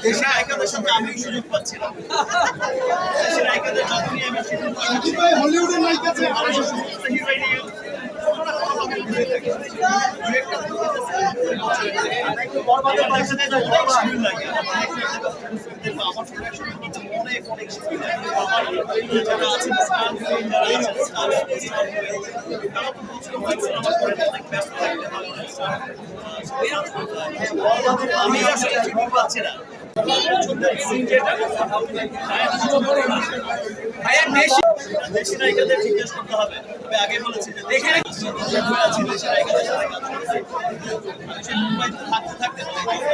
দেশের নায়িকাদের সাথে আমি সুযোগ পাচ্ছিলাম। দেশের নায়িকাদের যখনই আমি হলিউডের নায়িকা আছে আমাদের সমস্ত হিরোইন আমি আসলে চিঠি পাচ্ছি না। দেশি নায়িকাদের জিজ্ঞেস করতে হবে। তবে আগে বলেছি যে দেশের নায়িকাদের সাথে কাজ করছি। আমি মুম্বাইতে থাকতে থাকতে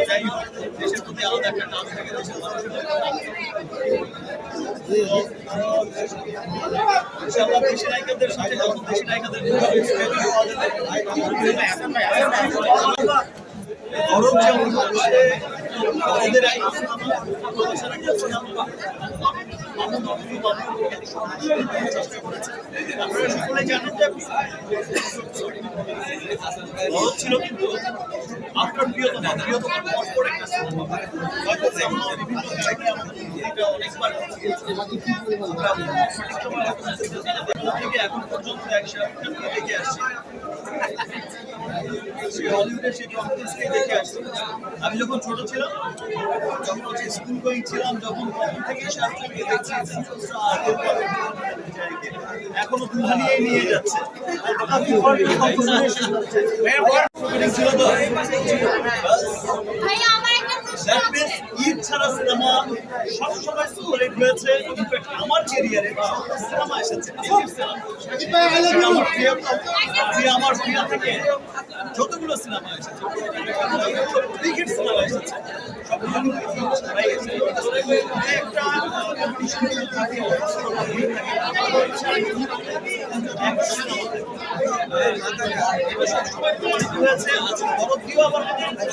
যাই হোক দেশের প্রতি আলাদা একটা টান থাকে দেশের মানুষের। ইনশাআল্লাহ দেশি নায়িকাদের সাথে যখন দেশি নায়িকাদের গরম যেমন হচ্ছে ওদের আপনারা সকলে জানেন যে গরম ছিল কিন্তু আপনার প্রিয়তমা পরপর একটা সিনেমা হয়তো আমরা বিভিন্ন কারণে আমাদের অনেকবার থেকে এখন পর্যন্ত একসাথে দেখে আসছি। হলিউডের সেই কনফারেন্সকে দেখে আসছি। আমি যখন ছোট ছিলাম যখন হচ্ছে স্কুল গোয়িং ছিলাম যখন তখন থেকে শাহরুখকে দেখছি এখনো দুলহানিয়ে নিয়ে যাচ্ছে। ছিল তো ঈদ ছাড়া সিনেমা সবসময় সুপারহিট হয়েছে। আমার ক্যারিয়ারে সিনেমা এসেছে আমার প্রিয় থেকে যতগুলো সিনেমা এসেছে ক্রিকেট সিনেমা এসেছে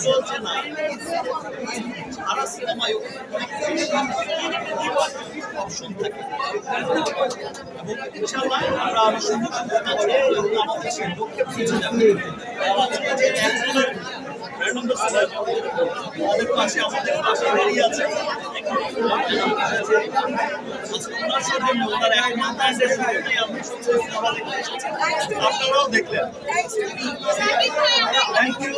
চলছে না সারা সিনেমায় অপশন থাকে এবং ইনশাআল্লাহ আমরা আরো সুন্দর সুন্দর আমাদের সেই লক্ষ্যে পৌঁছে যাবো। আমাদের পাশে দাঁড়িয়ে আছে ওনার সাথে ওনার আপনারাও দেখলেন। Thank you.